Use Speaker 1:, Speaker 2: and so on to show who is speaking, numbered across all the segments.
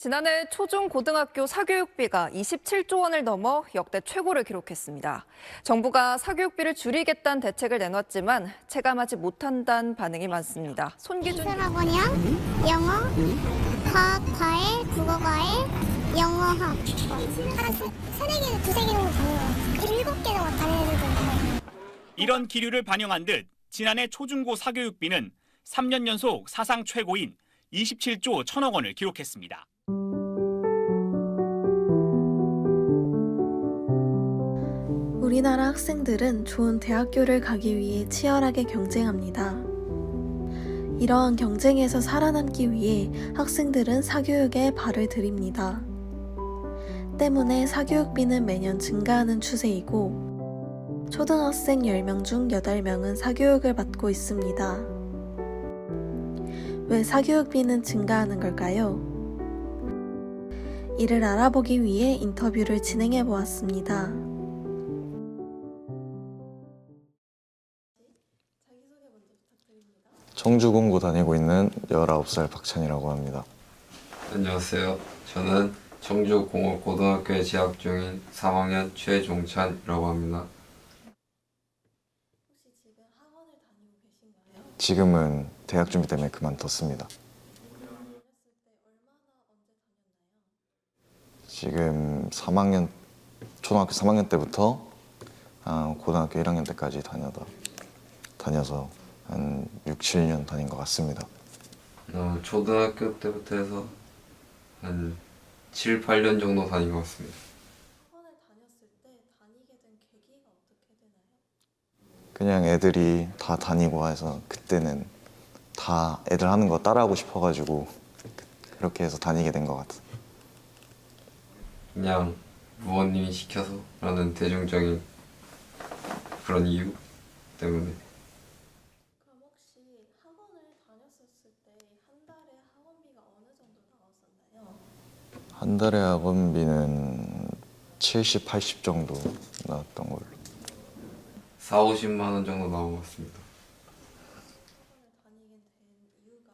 Speaker 1: 지난해 초중고등학교 사교육비가 27조 원을 넘어 역대 최고를 기록했습니다. 정부가 사교육비를 줄이겠다는 대책을 내놨지만 체감하지 못한다는 반응이 많습니다. 손기준
Speaker 2: 기술학원이랑 영어, 과학, 과외, 국어 과외, 영어학. 세네 개, 두세 개 정도 다녀요. 7개 정도 다니는 애들도 있고.
Speaker 3: 이런 기류를 반영한 듯 지난해 초중고 사교육비는 3년 연속 사상 최고인 27조 1천억 원을 기록했습니다.
Speaker 4: 우리나라 학생들은 좋은 대학교를 가기 위해 치열하게 경쟁합니다. 이러한 경쟁에서 살아남기 위해 학생들은 사교육에 발을 들입니다. 때문에 사교육비는 매년 증가하는 추세이고 초등학생 10명 중 8명은 사교육을 받고 있습니다. 왜 사교육비는 증가하는 걸까요? 이를 알아보기 위해 인터뷰를 진행해 보았습니다.
Speaker 5: 청주공고 다니고 있는 19살 박찬이라고 합니다.
Speaker 6: 안녕하세요. 저는 청주공업고등학교에 재학 중인 3학년 최종찬이라고 합니다.
Speaker 4: 혹시 지금 학원을 다니고 계신가요?
Speaker 5: 지금은 대학 준비 때문에 그만뒀습니다. 지금 초등학교 3학년 때부터 고등학교 1학년 때까지 다녀서 한 6, 7년 다닌 것 같습니다.
Speaker 6: 초등학교 때부터 해서 한 7, 8년 정도 다닌 것 같습니다.
Speaker 4: 학원을 다녔을 때 다니게 된 계기가 어떻게 되나요?
Speaker 5: 그냥 애들이 다 다니고 해서 그때는 다 애들 하는 거 따라하고 싶어가지고 그렇게 해서 다니게 된 것 같아요.
Speaker 6: 그냥 부모님이 시켜서 라는 대중적인 그런 이유 때문에.
Speaker 4: 그럼 혹시 학원을 다녔었을 때 한 달에 학원비가 어느 정도 나왔었나요?
Speaker 5: 한 달에 학원비는 70, 80 정도 나왔던 걸로.
Speaker 6: 4, 50만 원 정도 나온 것 같습니다.
Speaker 4: 학원을 다니게 된 이유가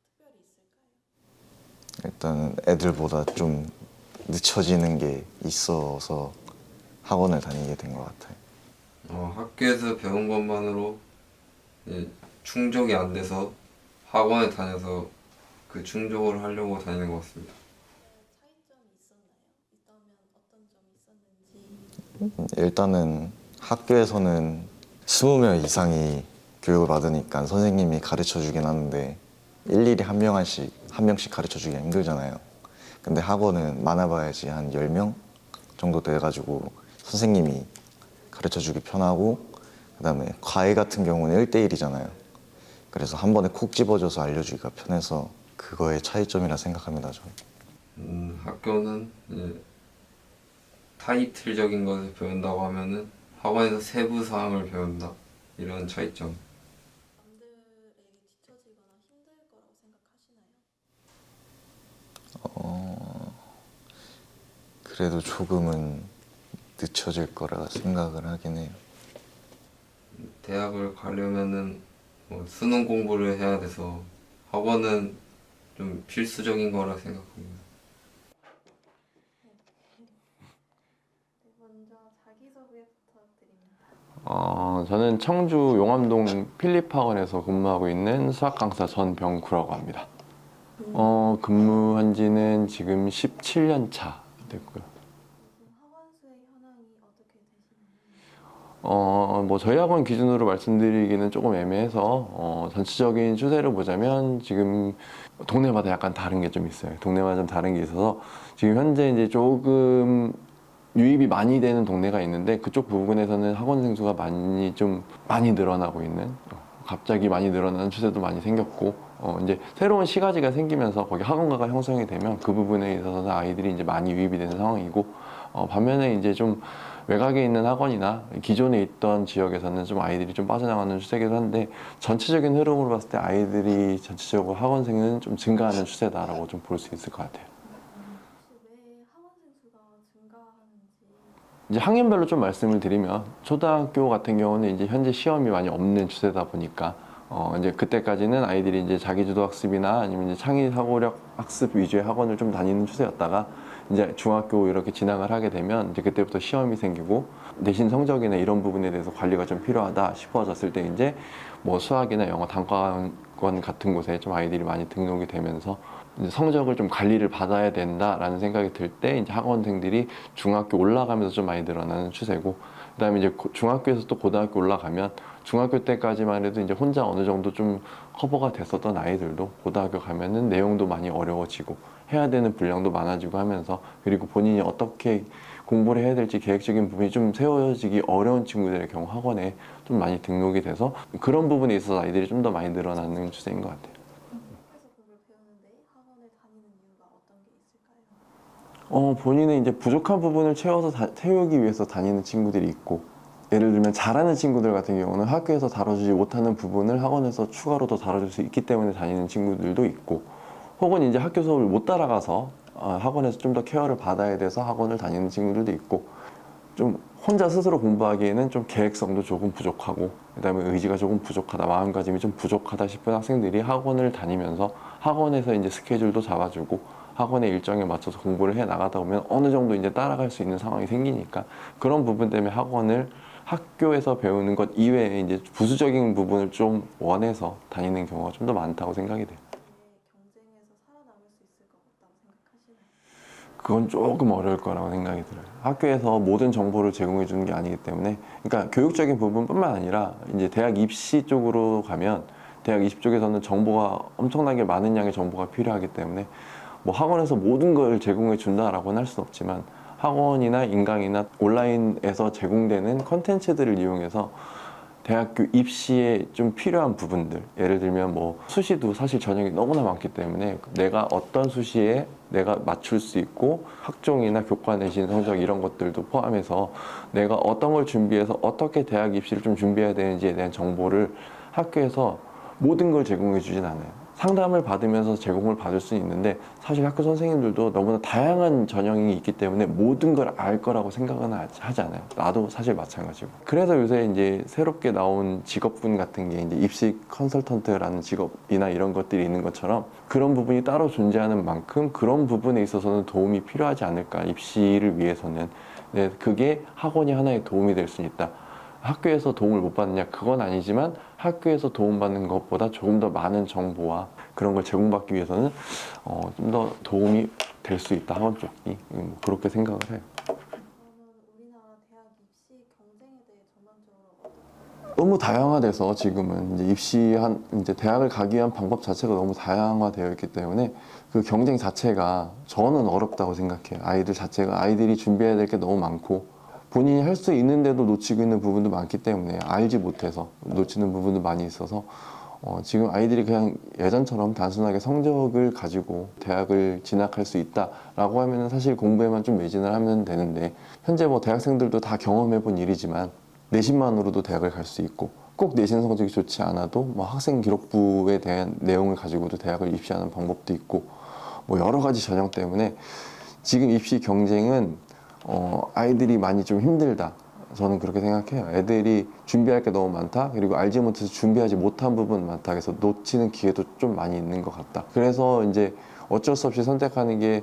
Speaker 4: 특별히 있을까요?
Speaker 5: 일단 애들보다 좀 늦춰지는 게 있어서 학원을 다니게 된 것 같아요.
Speaker 6: 학교에서 배운 것만으로 충족이 안 돼서 학원에 다녀서 그 충족을 하려고 다니는 것 같습니다.
Speaker 4: 차이점이 있었나요? 있다면 어떤 점이 있었는지.
Speaker 5: 일단은 학교에서는 20명 이상이 교육을 받으니까 선생님이 가르쳐 주긴 하는데 일일이 한 명씩 가르쳐 주기가 힘들잖아요. 근데 학원은 많아봐야지 한 10명 정도 돼가지고 선생님이 가르쳐 주기 편하고, 그다음에 과외 같은 경우는 1대1이잖아요. 그래서 한 번에 콕 집어줘서 알려주기가 편해서 그거의 차이점이라 생각합니다, 저는.
Speaker 6: 학교는 이제 타이틀적인 것을 배운다고 하면은 학원에서 세부 사항을 배운다, 이런 차이점.
Speaker 4: 남들에게 뒤처지거나 힘들 거라고 생각하시나요?
Speaker 5: 그래도 조금은 늦춰질 거라 생각을 하긴 해요.
Speaker 6: 대학을 가려면은 수능 공부를 해야 돼서 학원은 좀 필수적인 거라 생각합니다.
Speaker 4: 먼저 자기소개 부탁드립니다.
Speaker 7: 저는 청주 용암동 필립학원에서 근무하고 있는 수학 강사 전병구라고 합니다. 근무한 지는 지금 17년 차 됐고요.
Speaker 4: 학원 수의 현황이 어떻게 되시나요?
Speaker 7: 저희 학원 기준으로 말씀드리기는 조금 애매해서 전체적인 추세를 보자면 지금 동네마다 약간 다른 게 좀 있어요. 동네마다 좀 다른 게 있어서 지금 현재 이제 조금 유입이 많이 되는 동네가 있는데 그쪽 부분에서는 학원생 수가 많이 늘어나고 있는, 갑자기 많이 늘어나는 추세도 많이 생겼고, 이제 새로운 시가지가 생기면서 거기 학원가가 형성이 되면 그 부분에 있어서는 아이들이 이제 많이 유입이 되는 상황이고, 반면에 이제 좀 외곽에 있는 학원이나 기존에 있던 지역에서는 좀 아이들이 좀 빠져나가는 추세이기도 한데, 전체적인 흐름으로 봤을 때 아이들이 전체적으로 학원생은 좀 증가하는 추세다라고 좀 볼 수 있을 것 같아요.
Speaker 4: 혹시 왜 학원생 수가 증가하는지.
Speaker 7: 이제 학년별로 좀 말씀을 드리면 초등학교 같은 경우는 이제 현재 시험이 많이 없는 추세다 보니까 이제 그때까지는 아이들이 이제 자기주도 학습이나 아니면 이제 창의 사고력 학습 위주의 학원을 좀 다니는 추세였다가 이제 중학교 이렇게 진학을 하게 되면 이제 그때부터 시험이 생기고 내신 성적이나 이런 부분에 대해서 관리가 좀 필요하다 싶어졌을 때 이제 뭐 수학이나 영어 단과학원 같은 곳에 좀 아이들이 많이 등록이 되면서 이제 성적을 좀 관리를 받아야 된다라는 생각이 들 때 이제 학원생들이 중학교 올라가면서 좀 많이 늘어나는 추세고, 그다음에 이제 중학교에서 또 고등학교 올라가면 중학교 때까지만 해도 이제 혼자 어느 정도 좀 커버가 됐었던 아이들도 고등학교 가면은 내용도 많이 어려워지고 해야 되는 분량도 많아지고 하면서, 그리고 본인이 어떻게 공부를 해야 될지 계획적인 부분이 좀 세워지기 어려운 친구들의 경우 학원에 좀 많이 등록이 돼서 그런 부분에 있어서 아이들이 좀 더 많이 늘어나는 추세인 것 같아요.
Speaker 4: 학교에서 공부를 배우는데 학원을 다니는 이유가 어떤 게 있을까요?
Speaker 7: 본인의 이제 부족한 부분을 채우기 위해서 다니는 친구들이 있고, 예를 들면 잘하는 친구들 같은 경우는 학교에서 다뤄주지 못하는 부분을 학원에서 추가로 더 다뤄줄 수 있기 때문에 다니는 친구들도 있고, 혹은 이제 학교 수업을 못 따라가서 학원에서 좀 더 케어를 받아야 돼서 학원을 다니는 친구들도 있고, 좀 혼자 스스로 공부하기에는 좀 계획성도 조금 부족하고, 그다음에 의지가 조금 부족하다, 마음가짐이 좀 부족하다 싶은 학생들이 학원을 다니면서 학원에서 이제 스케줄도 잡아주고 학원의 일정에 맞춰서 공부를 해 나가다 보면 어느 정도 이제 따라갈 수 있는 상황이 생기니까, 그런 부분 때문에 학원을 학교에서 배우는 것 이외에 이제 부수적인 부분을 좀 원해서 다니는 경우가 좀 더 많다고 생각이 돼요.
Speaker 4: 경쟁에서 살아남을 수 있을 것 같다고 생각하시나요?
Speaker 7: 그건 조금 어려울 거라고 생각이 들어요. 학교에서 모든 정보를 제공해 주는 게 아니기 때문에, 그러니까 교육적인 부분뿐만 아니라 이제 대학 입시 쪽으로 가면 대학 입시 쪽에서는 정보가 엄청나게 많은 양의 정보가 필요하기 때문에 뭐 학원에서 모든 걸 제공해 준다라고는 할 수는 없지만, 학원이나 인강이나 온라인에서 제공되는 컨텐츠들을 이용해서 대학교 입시에 좀 필요한 부분들, 예를 들면 뭐 수시도 사실 전형이 너무나 많기 때문에 내가 어떤 수시에 내가 맞출 수 있고, 학종이나 교과 내신 성적 이런 것들도 포함해서 내가 어떤 걸 준비해서 어떻게 대학 입시를 좀 준비해야 되는지에 대한 정보를 학교에서 모든 걸 제공해 주진 않아요. 상담을 받으면서 제공을 받을 수는 있는데, 사실 학교 선생님들도 너무나 다양한 전형이 있기 때문에 모든 걸 알 거라고 생각은 하지 않아요. 나도 사실 마찬가지고. 그래서 요새 이제 새롭게 나온 직업군 같은 게 이제 입시 컨설턴트라는 직업이나 이런 것들이 있는 것처럼, 그런 부분이 따로 존재하는 만큼 그런 부분에 있어서는 도움이 필요하지 않을까, 입시를 위해서는. 네, 그게 학원이 하나의 도움이 될 수 있다. 학교에서 도움을 못 받느냐, 그건 아니지만 학교에서 도움받는 것보다 조금 더 많은 정보와 그런 걸 제공받기 위해서는 좀 더 도움이 될 수 있다, 학원 쪽이. 그렇게 생각을 해요.
Speaker 4: 그러면 우리나라 대학 입시 경쟁에 대해 전반적으로
Speaker 7: 너무 다양화돼서 지금은 이제 이제 대학을 가기 위한 방법 자체가 너무 다양화되어 있기 때문에 그 경쟁 자체가 저는 어렵다고 생각해요. 아이들이 준비해야 될 게 너무 많고, 본인이 할 수 있는데도 놓치고 있는 부분도 많기 때문에 알지 못해서 놓치는 부분도 많이 있어서 지금 아이들이 그냥 예전처럼 단순하게 성적을 가지고 대학을 진학할 수 있다라고 하면 사실 공부에만 좀 매진을 하면 되는데, 현재 뭐 대학생들도 다 경험해 본 일이지만 내신만으로도 대학을 갈 수 있고, 꼭 내신 성적이 좋지 않아도 뭐 학생 기록부에 대한 내용을 가지고도 대학을 입시하는 방법도 있고, 뭐 여러 가지 전형 때문에 지금 입시 경쟁은 아이들이 많이 좀 힘들다, 저는 그렇게 생각해요. 애들이 준비할 게 너무 많다, 그리고 알지 못해서 준비하지 못한 부분 많다, 그래서 놓치는 기회도 좀 많이 있는 것 같다. 그래서 이제 어쩔 수 없이 선택하는 게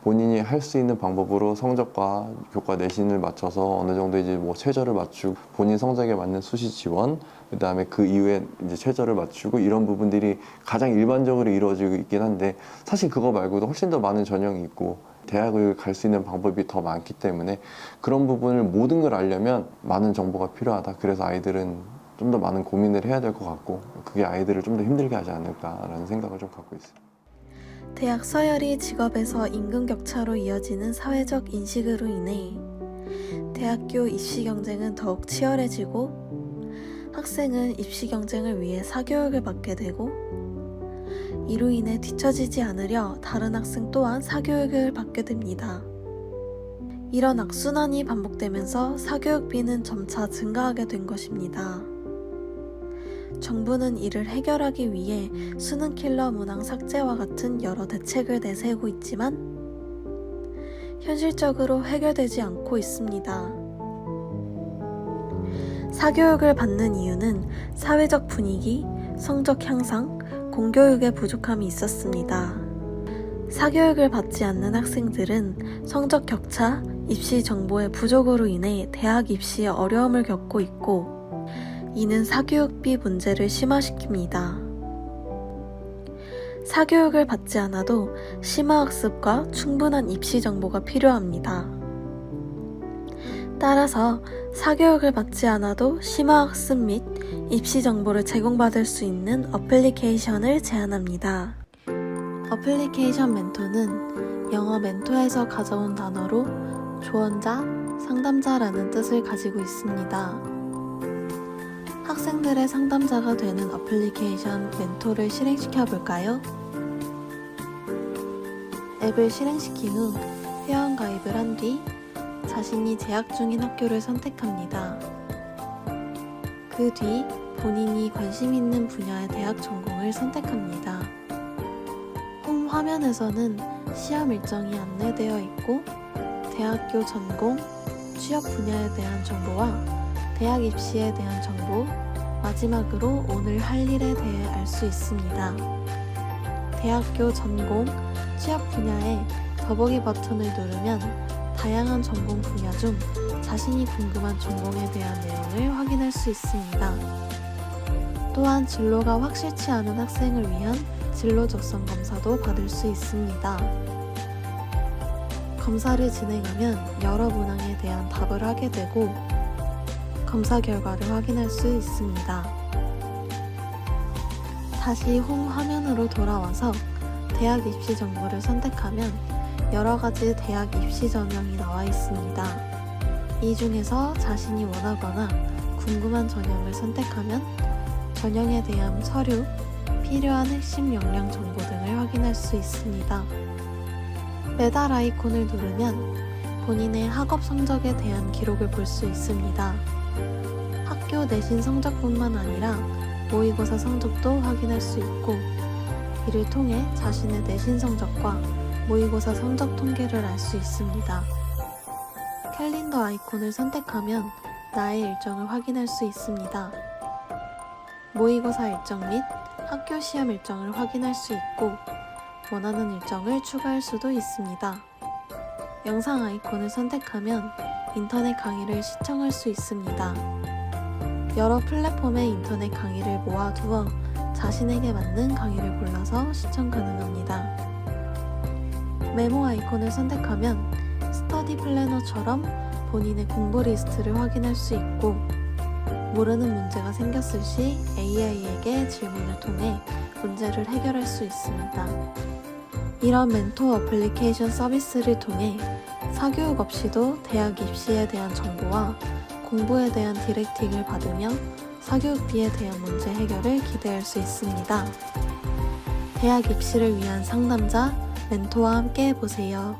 Speaker 7: 본인이 할 수 있는 방법으로 성적과 교과 내신을 맞춰서 어느 정도 이제 뭐 최저를 맞추고, 본인 성적에 맞는 수시 지원, 그 다음에 그 이후에 이제 최저를 맞추고, 이런 부분들이 가장 일반적으로 이루어지고 있긴 한데, 사실 그거 말고도 훨씬 더 많은 전형이 있고 대학을 갈 수 있는 방법이 더 많기 때문에 그런 부분을 모든 걸 알려면 많은 정보가 필요하다. 그래서 아이들은 좀 더 많은 고민을 해야 될 것 같고, 그게 아이들을 좀 더 힘들게 하지 않을까라는 생각을 좀 갖고 있어요.
Speaker 4: 대학 서열이 직업에서 임금 격차로 이어지는 사회적 인식으로 인해 대학교 입시 경쟁은 더욱 치열해지고, 학생은 입시 경쟁을 위해 사교육을 받게 되고, 이로 인해 뒤처지지 않으려 다른 학생 또한 사교육을 받게 됩니다. 이런 악순환이 반복되면서 사교육비는 점차 증가하게 된 것입니다. 정부는 이를 해결하기 위해 수능킬러 문항 삭제와 같은 여러 대책을 내세우고 있지만 현실적으로 해결되지 않고 있습니다. 사교육을 받는 이유는 사회적 분위기, 성적 향상, 공교육의 부족함이 있었습니다. 사교육을 받지 않는 학생들은 성적 격차, 입시 정보의 부족으로 인해 대학 입시에 어려움을 겪고 있고, 이는 사교육비 문제를 심화시킵니다. 사교육을 받지 않아도 심화학습과 충분한 입시 정보가 필요합니다. 따라서 사교육을 받지 않아도 심화학습 및 입시 정보를 제공받을 수 있는 어플리케이션을 제안합니다. 어플리케이션 멘토는 영어 멘토에서 가져온 단어로 조언자, 상담자라는 뜻을 가지고 있습니다. 학생들의 상담자가 되는 어플리케이션 멘토를 실행시켜 볼까요? 앱을 실행시킨 후 회원 가입을 한 뒤 자신이 재학 중인 학교를 선택합니다. 그 뒤 본인이 관심 있는 분야의 대학 전공을 선택합니다. 홈 화면에서는 시험 일정이 안내되어 있고 대학교 전공, 취업 분야에 대한 정보와 대학 입시에 대한 정보, 마지막으로 오늘 할 일에 대해 알 수 있습니다. 대학교 전공, 취업 분야에 더보기 버튼을 누르면 다양한 전공 분야 중 자신이 궁금한 전공에 대한 내용을 확인할 수 있습니다. 또한 진로가 확실치 않은 학생을 위한 진로 적성 검사도 받을 수 있습니다. 검사를 진행하면 여러 문항에 대한 답을 하게 되고 검사 결과를 확인할 수 있습니다. 다시 홈 화면으로 돌아와서 대학 입시 정보를 선택하면 여러 가지 대학 입시 전형이 나와 있습니다. 이 중에서 자신이 원하거나 궁금한 전형을 선택하면 전형에 대한 서류, 필요한 핵심 역량 정보 등을 확인할 수 있습니다. 메달 아이콘을 누르면 본인의 학업 성적에 대한 기록을 볼 수 있습니다. 학교 내신 성적뿐만 아니라 모의고사 성적도 확인할 수 있고, 이를 통해 자신의 내신 성적과 모의고사 성적 통계를 알 수 있습니다. 캘린더 아이콘을 선택하면 나의 일정을 확인할 수 있습니다. 모의고사 일정 및 학교 시험 일정을 확인할 수 있고 원하는 일정을 추가할 수도 있습니다. 영상 아이콘을 선택하면 인터넷 강의를 시청할 수 있습니다. 여러 플랫폼의 인터넷 강의를 모아두어 자신에게 맞는 강의를 골라서 시청 가능합니다. 메모 아이콘을 선택하면 스터디 플래너처럼 본인의 공부 리스트를 확인할 수 있고, 모르는 문제가 생겼을 시 AI에게 질문을 통해 문제를 해결할 수 있습니다. 이런 멘토 어플리케이션 서비스를 통해 사교육 없이도 대학 입시에 대한 정보와 공부에 대한 디렉팅을 받으며 사교육비에 대한 문제 해결을 기대할 수 있습니다. 대학 입시를 위한 상담자, 멘토와 함께 해보세요.